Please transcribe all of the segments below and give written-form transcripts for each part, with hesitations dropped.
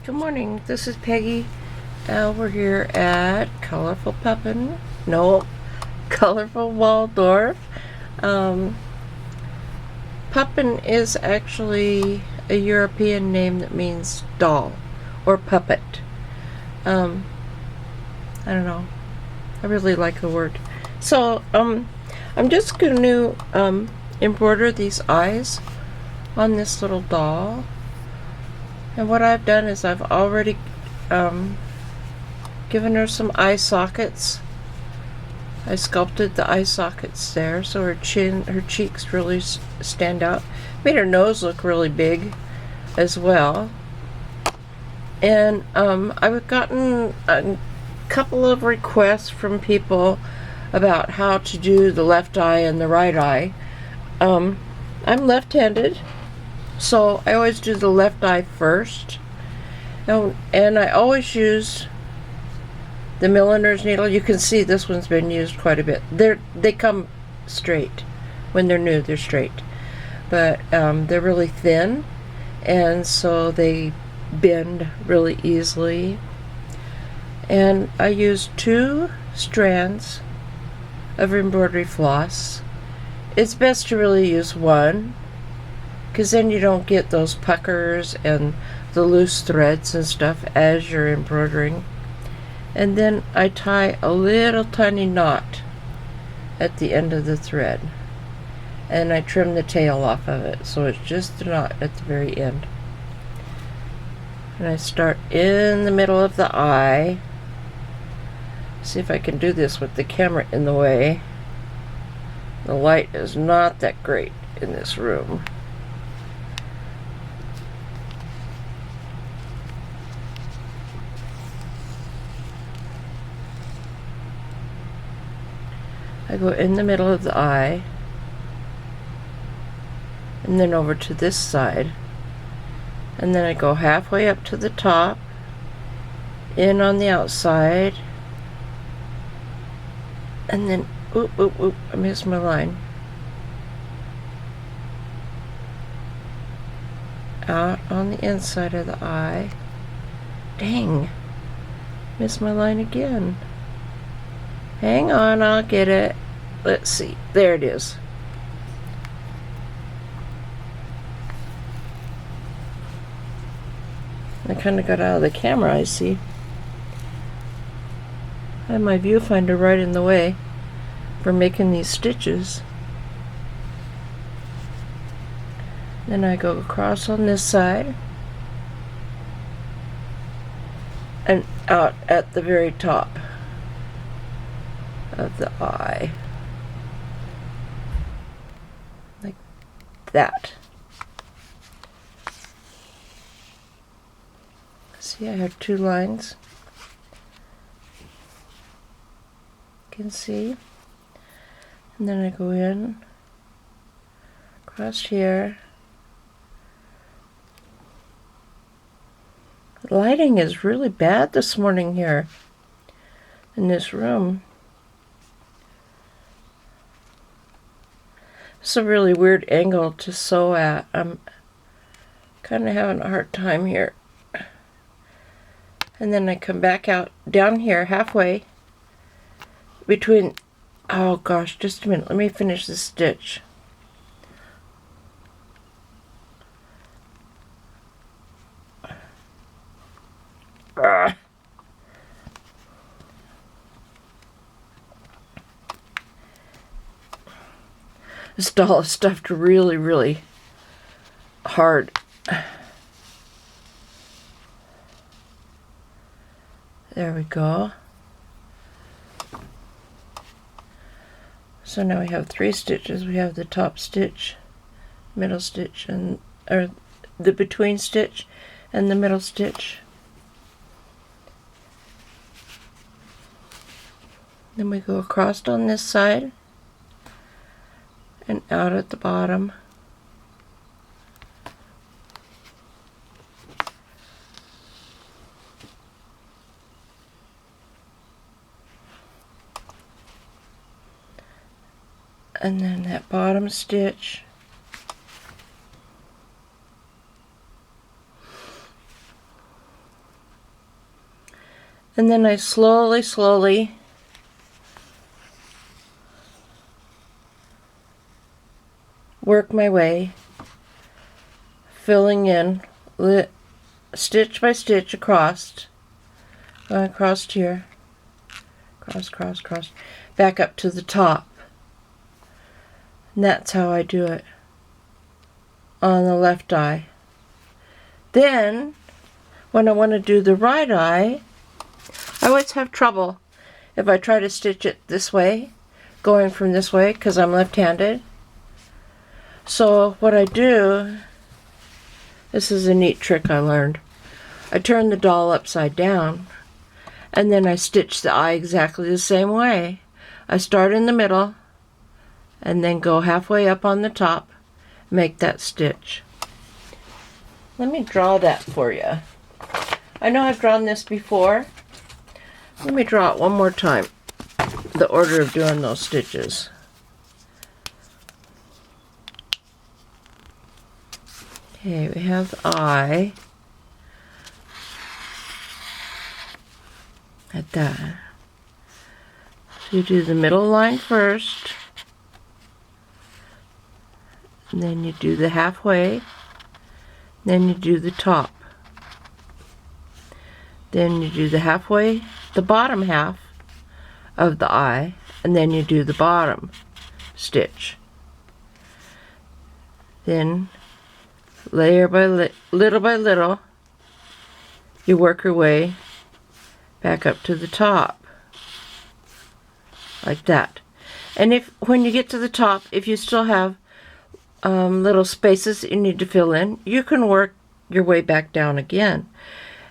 Good morning, this is Peggy. We're here at Colorful Waldorf. Puppin is actually a European name that means doll or puppet. I don't know. I really like the word. So, I'm just going to embroider these eyes on this little doll. And what I've done is I've already given her some eye sockets. I sculpted the eye sockets there so her cheeks really stand out. Made her nose look really big as well. And I've gotten a couple of requests from people about how to do the left eye and the right eye. I'm left-handed, so I always do the left eye first. And I always use the milliner's needle. You can see this one's been used quite a bit. They come straight. When they're new, they're straight. But they're really thin, and so they bend really easily. And I use 2 strands of embroidery floss. It's best to really use 1, because then you don't get those puckers and the loose threads and stuff as you're embroidering. And then I tie a little tiny knot at the end of the thread, and I trim the tail off of it, so it's just a knot at the very end. And I start in the middle of the eye. See if I can do this with the camera in the way. The light is not that great in this room. I go in the middle of the eye, and then over to this side, and then I go halfway up to the top, in on the outside, and then oop, I missed my line, out on the inside of the eye. Dang, missed my line again. Hang on, I'll get it. Let's see. There it is. I kind of got out of the camera, I see. I have my viewfinder right in the way for making these stitches. Then I go across on this side and out at the very top of the eye, like that. See, I have 2 lines. You can see. And then I go in, across here. The lighting is really bad this morning here in this room. It's a really weird angle to sew at. I'm kind of having a hard time here. And then I come back out down here halfway between, oh gosh, just a minute, let me finish this stitch. This doll is stuffed really, really hard. There we go. So now we have 3 stitches. We have the top stitch, middle stitch, or the between stitch and the middle stitch. Then we go across on this side and out at the bottom. And then that bottom stitch And then I slowly work my way, filling in stitch by stitch across, across here, cross, back up to the top. And that's how I do it on the left eye. Then, when I want to do the right eye, I always have trouble if I try to stitch it this way, going from this way, because I'm left-handed. So what I do, this is a neat trick I learned. I turn the doll upside down, and then I stitch the eye exactly the same way. I start in the middle, and then go halfway up on the top, make that stitch. Let me draw that for you. I know I've drawn this before. Let me draw it one more time, the order of doing those stitches. Okay, we have the eye. At that. So you do the middle line first, and then you do the halfway, then you do the top. Then you do the halfway, the bottom half of the eye, and then you do the bottom stitch. Then, layer by little, you work your way back up to the top, like that. And when you get to the top, if you still have little spaces that you need to fill in, you can work your way back down again.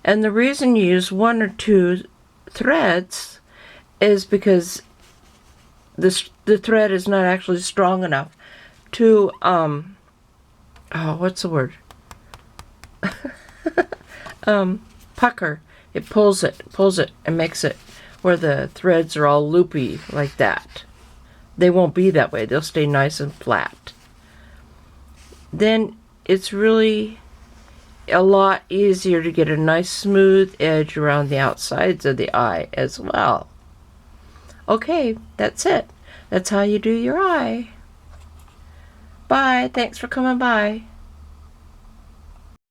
And the reason you use 1 or 2 threads is because the thread is not actually strong enough to what's the word? Pucker. It pulls it, and makes it where the threads are all loopy like that. They won't be that way. They'll stay nice and flat. Then it's really a lot easier to get a nice smooth edge around the outsides of the eye as well. Okay, that's it. That's how you do your eye. Bye. Thanks for coming by.